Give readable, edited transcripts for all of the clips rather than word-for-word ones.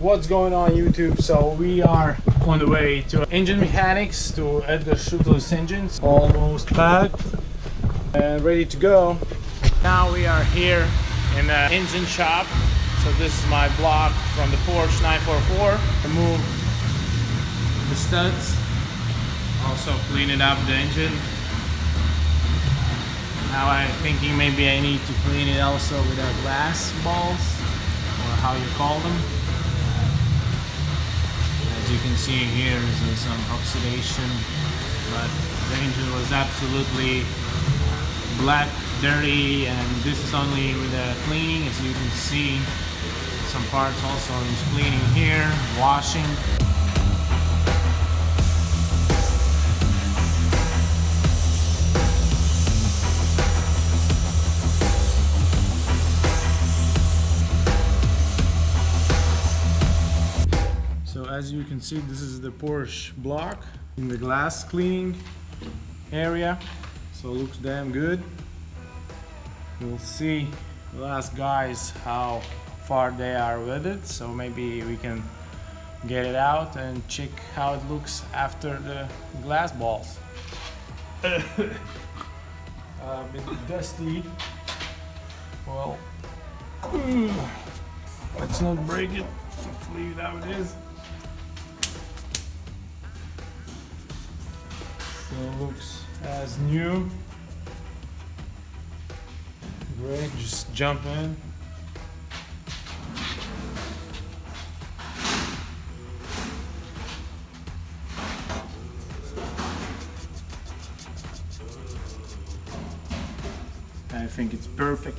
What's going on YouTube? So we are on the way to engine mechanics to Edgar Schuttler's engines, almost packed and ready to go. Now we are here in the engine shop. So this is my block from the Porsche 944. Remove the studs, also cleaning up the engine. Now I'm thinking maybe I need to clean it also with the glass balls, or how you call them. As you can see here is some oxidation, but the engine was absolutely black, dirty, and this is only with the cleaning. As you can see, some parts also is cleaning here, washing. So as you can see, this is the Porsche block in the glass cleaning area. So it looks damn good. We'll see, we'll ask guys how far they are with it. So maybe we can get it out and check how it looks after the glass balls. A bit dusty. Well, let's not break it. Let's leave it how it is. So it looks as new. Great, just jump in. I think it's perfect.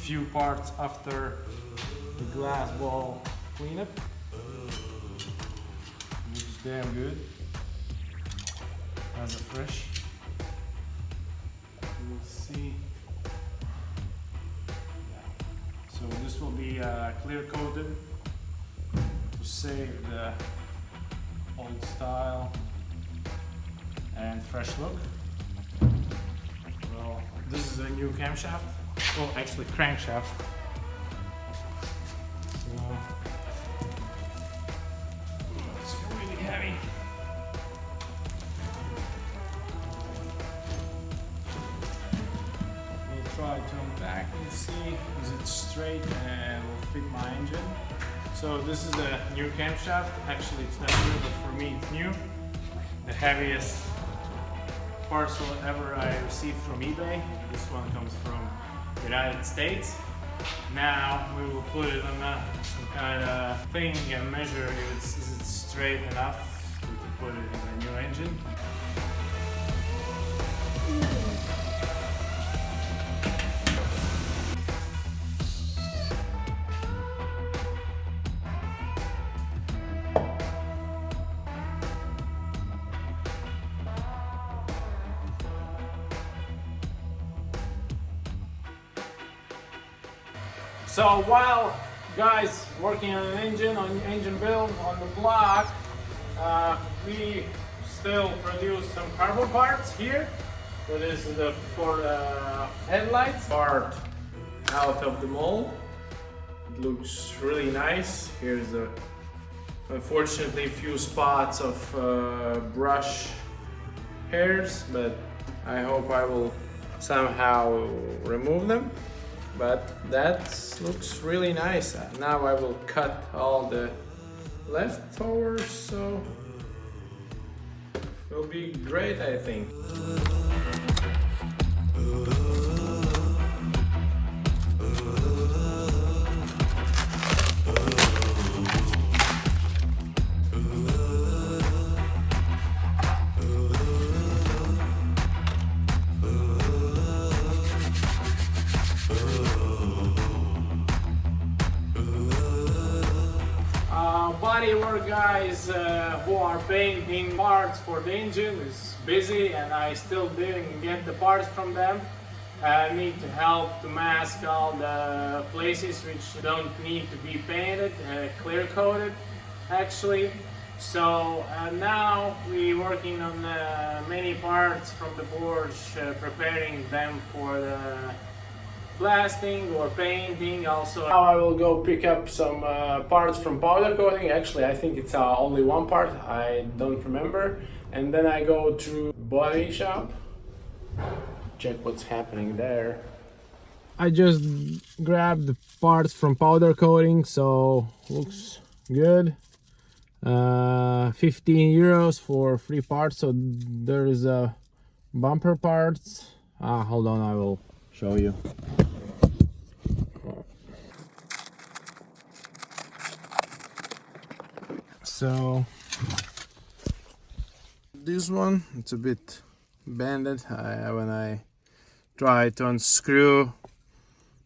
Few parts after the glass ball cleanup. Looks damn good. As a fresh. We'll see. So this will be clear coated to save the old style and fresh look. Well, this is a new camshaft. Oh, actually crankshaft. So it's really heavy. We'll try to unpack and see is it straight and will fit my engine. So this is a new camshaft. Actually it's not new, but for me it's new. The heaviest parcel ever I received from eBay. This one comes from United States. Now we will put it on some kind of thing and measure if it's straight enough to put it in a new engine. So while guys working on an engine, on engine build on the block, we still produce some carbon parts here. So this is for the headlights part out of the mold. It looks really nice. Here's the unfortunately few spots of brush hairs, but I hope I will somehow remove them. But that looks really nice. Now I will cut all the leftovers, so it will be great, I think. Bodywork guys who are painting parts for the engine is busy, and I still didn't get the parts from them. I need to help to mask all the places which don't need to be painted, clear coated actually. So now we're working on many parts from the Porsche, preparing them for the blasting or painting. Also, now I will go pick up some parts from powder coating. Actually, I think it's only one part, I don't remember. And then I go to body shop, check what's happening there. I just grabbed the parts from powder coating, so looks good. 15 euros for 3 parts. So there is a bumper parts. Hold on, I will show you. So this one, it's a bit bended. When I tried to unscrew,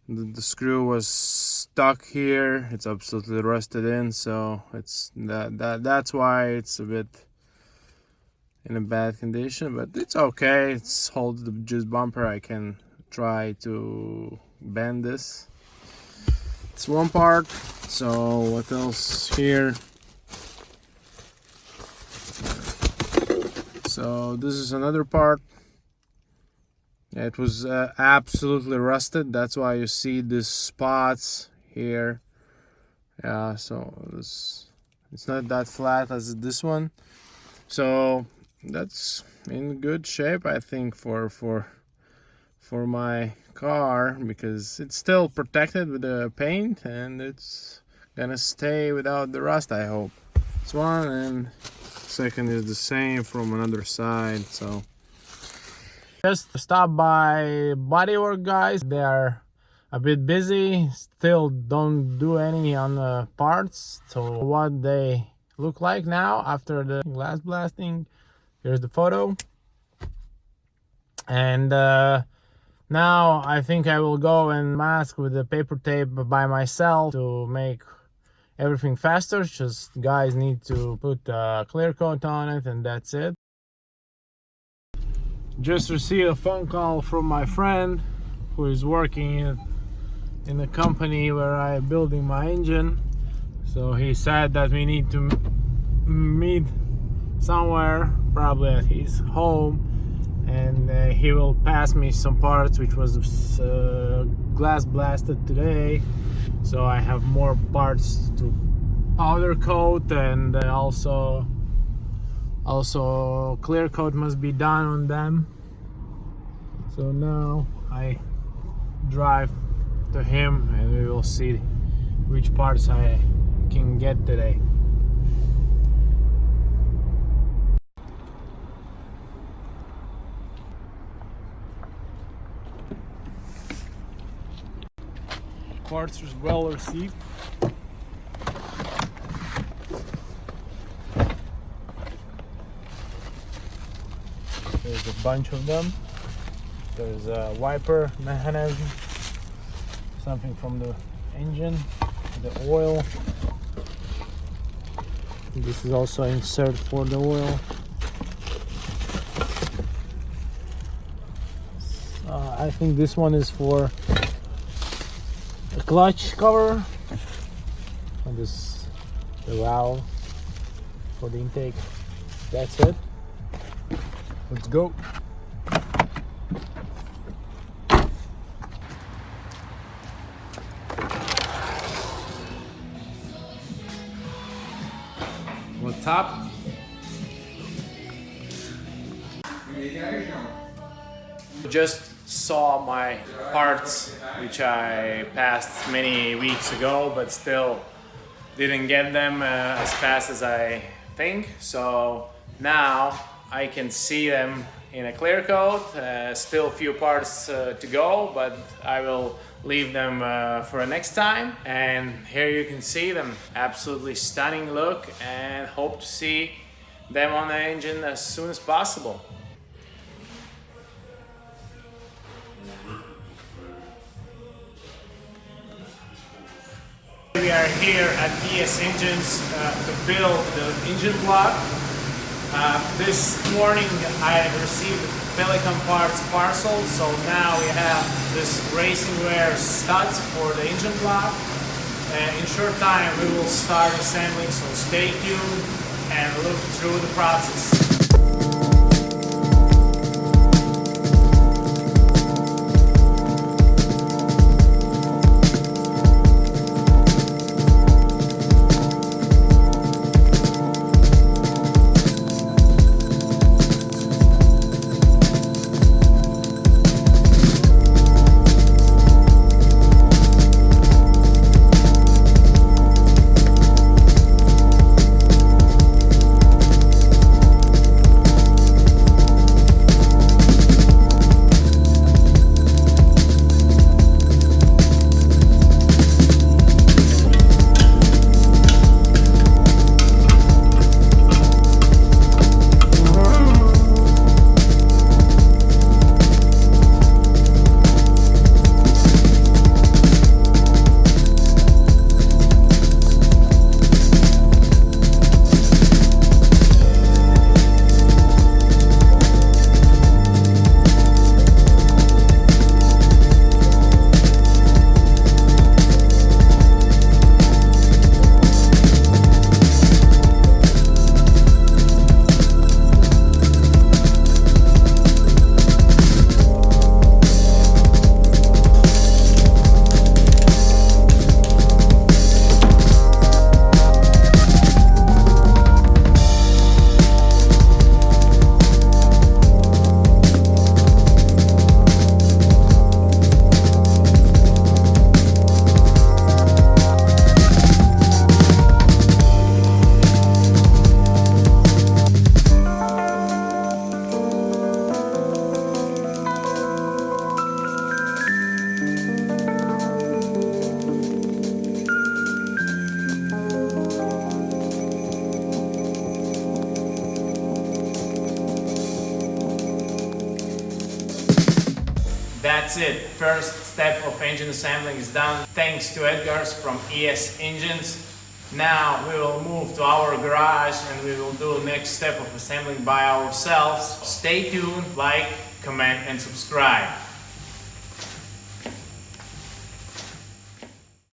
the screw was stuck here. It's absolutely rusted in, so it's that's why it's a bit in a bad condition, but it's okay. It's holds the just bumper. I can try to bend this. It's one part. So what else here? So this is another part. It was absolutely rusted. That's why you see these spots here. Yeah, so it's not that flat as this one. So that's in good shape, I think, for my car, because it's still protected with the paint and it's gonna stay without the rust, I hope. It's one, and second is the same from another side. So just stop by Bodywork, guys. They are a bit busy, still don't do any on the parts. So what they look like now after the glass blasting, here's the photo. And now I think I will go and mask with the paper tape by myself to make everything faster. Just guys need to put a clear coat on it, and that's it. Just received a phone call from my friend who is working in the company where I'm building my engine. So he said that we need to meet somewhere, probably at his home, and he will pass me some parts which was glass blasted today. So I have more parts to powder coat, and also clear coat must be done on them. So now I drive to him and we will see which parts I can get today. Parts was well received. There's a bunch of them. There's a wiper mechanism, something from the engine, the oil. This is also insert for the oil. I think this one is for the clutch cover, and this the valve for the intake. That's it. Let's go. What's up? Just saw my parts which I passed many weeks ago, but still didn't get them as fast as I think. So now I can see them in a clear coat. Still a few parts to go, but I will leave them for the next time. And here you can see them. Absolutely stunning look, and hope to see them on the engine as soon as possible. We are here at ES Engines to build the engine block. This morning I received Pelican parts parcel, so now we have this raceingware studs for the engine block. In short time we will start assembling, so stay tuned and look through the process. that's it. First step of engine assembling is done. Thanks to Edgar's from ES Engines. Now we will move to our garage and we will do the next step of assembling by ourselves. Stay tuned, like, comment and subscribe.